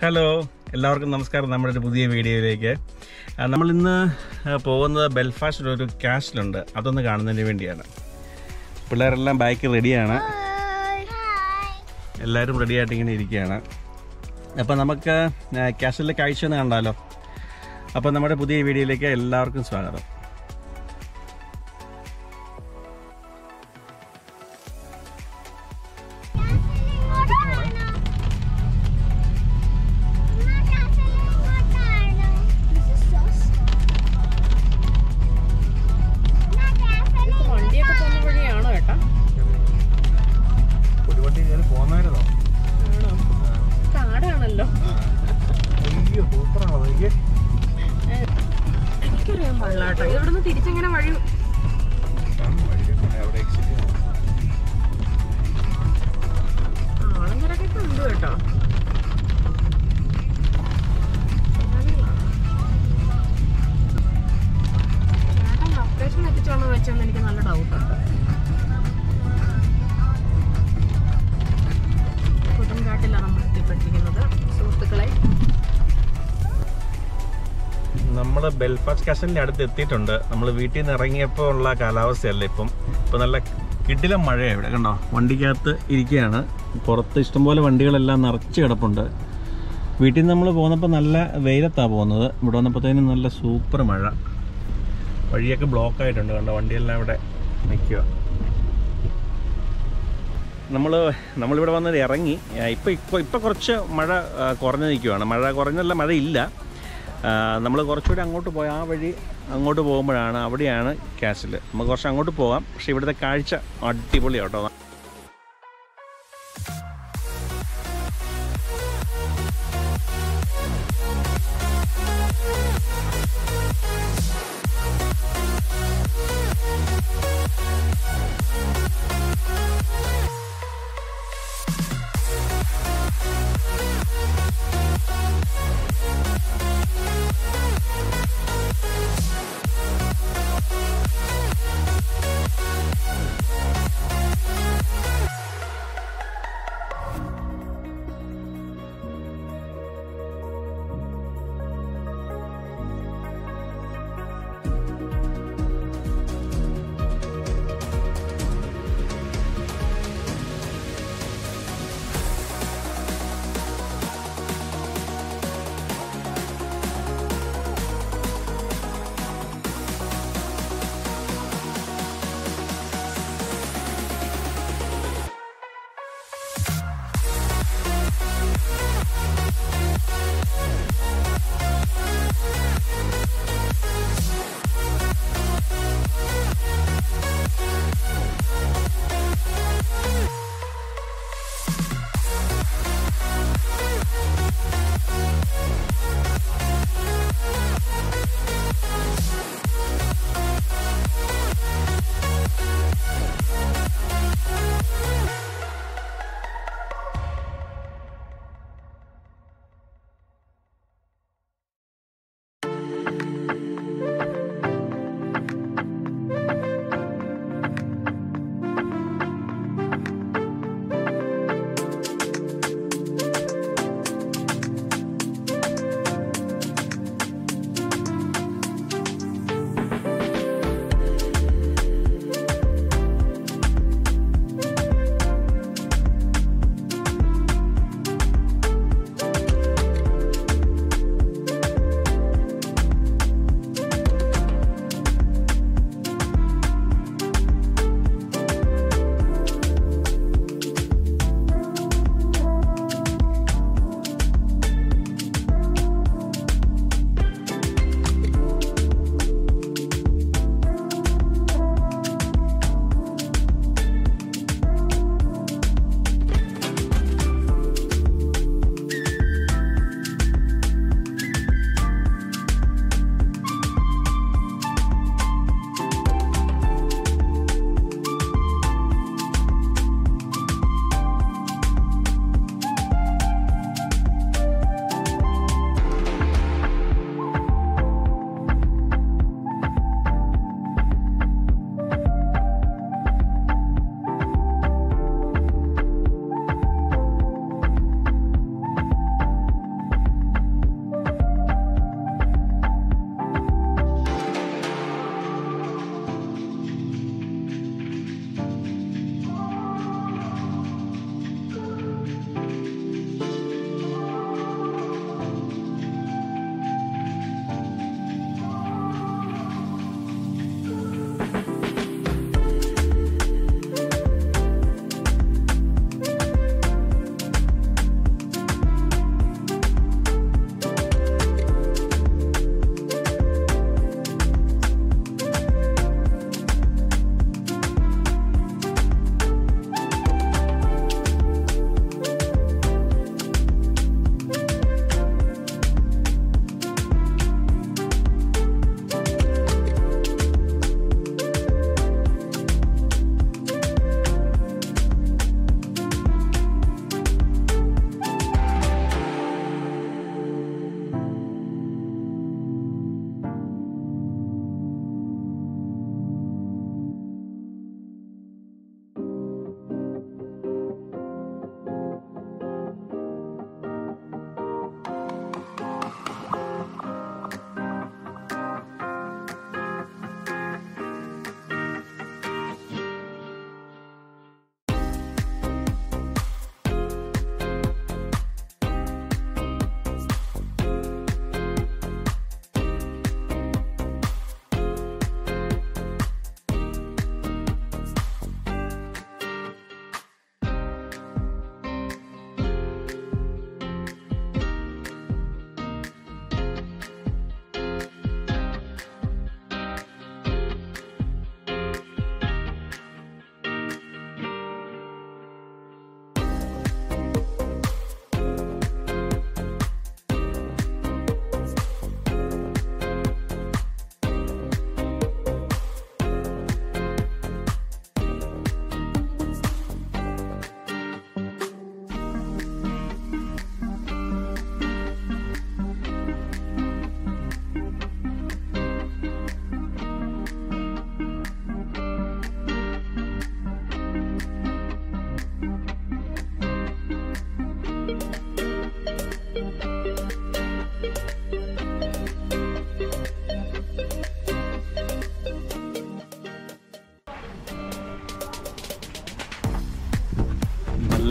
Hello എല്ലാവർക്കും നമസ്കാരം. നമ്മുടെ ഒരു പുതിയ വീഡിയോയിലേക്ക് നമ്മൾ ഇന്ന് പോകുന്നത് ബെൽഫാസ്റ്റിൽ ഒരു കാസിലുണ്ട്, അതൊന്ന് കാണുന്നതിന് വേണ്ടിയാണ്. പിള്ളേരെല്ലാം ബൈക്ക് റെഡിയാണ്, എല്ലാവരും റെഡിയായിട്ട് ഇങ്ങനെ ഇരിക്കുകയാണ്. അപ്പോൾ നമുക്ക് കാസിലെ കാഴ്ച ഒന്ന് കണ്ടാലോ. അപ്പോൾ നമ്മുടെ പുതിയ വീഡിയോയിലേക്ക് എല്ലാവർക്കും സ്വാഗതം. എനിക്കറിയാൻ പാടില്ല കേട്ടോ, ഇവിടുന്ന് തിരിച്ചെങ്ങനെ വഴി ആളഞ്ചരക്കൊക്കെ ഉണ്ട് കേട്ടോ. ചേട്ടൻ ലൊക്കേഷൻ എത്തിച്ചോളൂ വെച്ചെന്ന് എനിക്ക് നല്ല ഡൗട്ടുണ്ട്. കൊടുങ്കാട്ടിലാണ് നമ്മൾ എത്തിപ്പെട്ടിരിക്കുന്നത് സുഹൃത്തുക്കളെ. നമ്മൾ ബെൽഫാസ്റ്റ് കാസലിൻ്റെ അടുത്ത് എത്തിയിട്ടുണ്ട്. നമ്മൾ വീട്ടിൽ നിന്ന് ഇറങ്ങിയപ്പോൾ ഉള്ള കാലാവസ്ഥയല്ല ഇപ്പം നല്ല കിടിലം മഴയാണ്. ഇവിടെ കണ്ടോ, വണ്ടിക്കകത്ത് ഇരിക്കുകയാണ്. പുറത്ത് ഇഷ്ടംപോലെ വണ്ടികളെല്ലാം നിറച്ച് കിടപ്പുണ്ട്. വീട്ടിൽ നിന്ന് നമ്മൾ പോകുന്നപ്പോൾ നല്ല വെയിലത്താണ് പോകുന്നത്. ഇവിടെ വന്നപ്പോഴത്തേനും നല്ല സൂപ്പർ മഴ. വഴിയൊക്കെ ബ്ലോക്ക് ആയിട്ടുണ്ട്, കണ്ടോ, വണ്ടിയെല്ലാം ഇവിടെ നിൽക്കുക. നമ്മളിവിടെ വന്നത് ഇറങ്ങി. ഇപ്പം കുറച്ച് മഴ കുറഞ്ഞ് നിൽക്കുകയാണ്. മഴ കുറഞ്ഞല്ല, മഴയില്ല. നമ്മൾ കുറച്ചുകൂടി അങ്ങോട്ട് പോയി ആ വഴി അങ്ങോട്ട് പോകുമ്പോഴാണ്, അവിടെയാണ് കാസിൽ. നമുക്ക് കുറച്ച് അങ്ങോട്ട് പോകാം. പക്ഷേ ഇവിടുത്തെ കാഴ്ച അടിപൊളിയാണ് കേട്ടോ.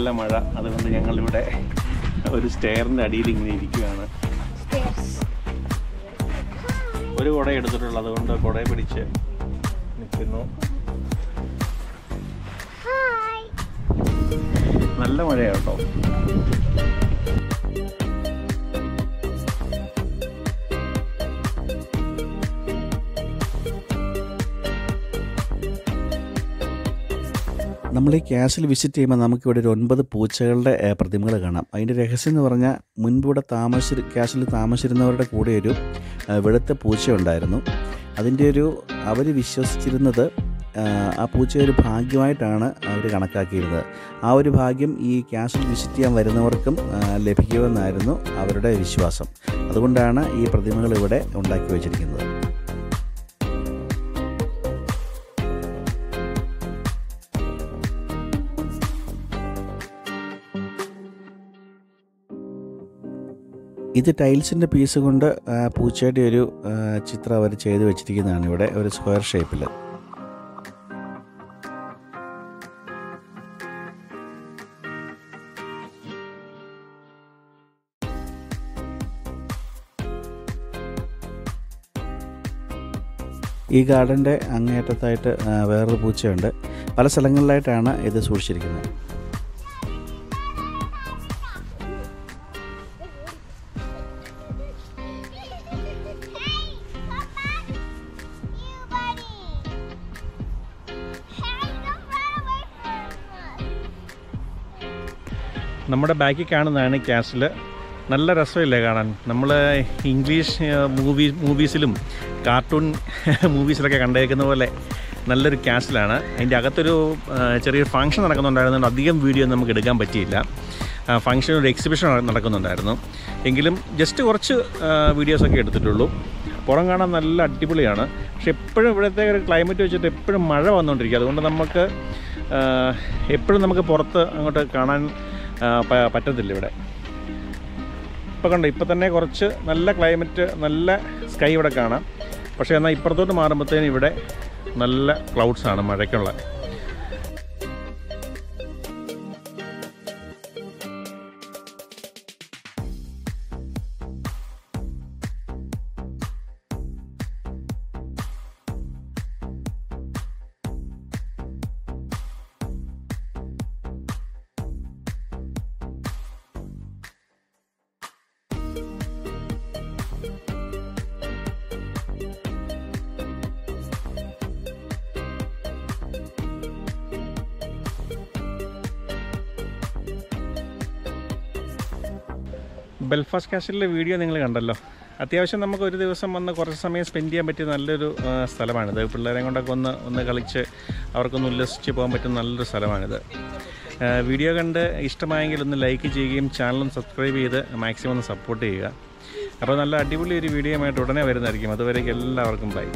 നല്ല മഴ, അതുകൊണ്ട് ഞങ്ങളിവിടെ ഒരു സ്റ്റെയറിൻ്റെ അടിയിൽ ഇങ്ങനെ ഇരിക്കുകയാണ്. ഒരു കുട എടുത്തിട്ടുള്ളത്, അതുകൊണ്ട് കുടയെ പിടിച്ച് നിൽക്കുന്നു. നല്ല മഴയാണ് കേട്ടോ. നമ്മൾ ഈ കാസിൽ വിസിറ്റ് ചെയ്യുമ്പോൾ നമുക്കിവിടെ ഒരു 9 പൂച്ചകളുടെ പ്രതിമകൾ കാണാം. അതിൻ്റെ രഹസ്യം എന്ന് പറഞ്ഞാൽ മുൻപിവിടെ കാസിൽ താമസിച്ചിരുന്നവരുടെ കൂടെ ഒരു വെളുത്ത പൂച്ച ഉണ്ടായിരുന്നു. അതിൻ്റെ അവർ വിശ്വസിച്ചിരുന്നത് ആ പൂച്ച ഒരു ഭാഗ്യമായിട്ടാണ് അവർ കണക്കാക്കിയിരുന്നത്. ആ ഒരു ഭാഗ്യം ഈ കാസിൽ വിസിറ്റ് ചെയ്യാൻ വരുന്നവർക്കും ലഭിക്കുമെന്നായിരുന്നു അവരുടെ വിശ്വാസം. അതുകൊണ്ടാണ് ഈ പ്രതിമകൾ ഇവിടെ ഉണ്ടാക്കി വച്ചിരിക്കുന്നത്. ഇത് ടൈൽസിൻ്റെ പീസ് കൊണ്ട് പൂച്ചയുടെ ഒരു ചിത്രം അവർ ചെയ്ത് വെച്ചിരിക്കുന്നതാണ് ഇവിടെ ഒരു സ്ക്വയർ ഷേപ്പിൽ. ഈ ഗാർഡൻ്റെ അങ്ങേയറ്റത്തായിട്ട് വേറൊരു പൂച്ചയുണ്ട്. പല സ്ഥലങ്ങളിലായിട്ടാണ് ഇത് സൂക്ഷിച്ചിരിക്കുന്നത്. നമ്മുടെ ബാക്കിൽ കാണുന്നതാണ് കാസിൽ. നല്ല രസമില്ലേ കാണാൻ? നമ്മൾ ഇംഗ്ലീഷ് മൂവീസിലും കാർട്ടൂൺ മൂവീസിലൊക്കെ കണ്ടേക്കുന്ന പോലെ നല്ലൊരു കാസിലാണ്. അതിൻ്റെ അകത്തൊരു ചെറിയൊരു ഫംഗ്ഷൻ നടക്കുന്നുണ്ടായിരുന്നു. അധികം വീഡിയോ നമുക്ക് എടുക്കാൻ പറ്റിയില്ല. ഫംഗ്ഷൻ ഒരു എക്സിബിഷൻ നടക്കുന്നുണ്ടായിരുന്നു. എങ്കിലും ജസ്റ്റ് കുറച്ച് വീഡിയോസൊക്കെ എടുത്തിട്ടുള്ളൂ. പുറം കാണാൻ നല്ല അടിപൊളിയാണ്. പക്ഷെ എപ്പോഴും ഇവിടുത്തെ ഒരു ക്ലൈമറ്റ് വെച്ചിട്ട് എപ്പോഴും മഴ വന്നുകൊണ്ടിരിക്കുക. അതുകൊണ്ട് എപ്പോഴും നമുക്ക് പുറത്ത് അങ്ങോട്ട് കാണാൻ പറ്റത്തില്ല ഇവിടെ. ഇപ്പോൾ കണ്ടോ, ഇപ്പോൾ തന്നെ കുറച്ച് നല്ല ക്ലൈമറ്റ്, നല്ല സ്കൈ ഇവിടെ കാണാം. പക്ഷേ എന്നാൽ ഇപ്പുറത്തോട്ട് മാറുമ്പോഴത്തേനും ഇവിടെ നല്ല ക്ലൗഡ്സാണ് മഴയ്ക്കുള്ള. ബെൽഫാസ്റ്റ് കാസിലെ വീഡിയോ നിങ്ങൾ കണ്ടല്ലോ. അത്യാവശ്യം നമുക്ക് ഒരു ദിവസം വന്ന് കുറച്ച് സമയം സ്പെൻഡ് ചെയ്യാൻ പറ്റിയ നല്ലൊരു സ്ഥലമാണിത്. പിള്ളേരെ കൊണ്ടൊക്കെ ഒന്ന് കളിച്ച് അവർക്കൊന്ന് ഉല്ലസിച്ച് പോകാൻ പറ്റുന്ന നല്ലൊരു സ്ഥലമാണിത്. വീഡിയോ കണ്ട് ഇഷ്ടമായെങ്കിൽ ഒന്ന് ലൈക്ക് ചെയ്യുകയും ചാനലും സബ്സ്ക്രൈബ് ചെയ്ത് മാക്സിമം ഒന്ന് സപ്പോർട്ട് ചെയ്യുക. അപ്പോൾ നല്ല അടിപൊളി ഒരു വീഡിയോ ആയിട്ട് ഉടനെ വരുന്നതായിരിക്കും. അതുവരേക്കും എല്ലാവർക്കും ബൈ.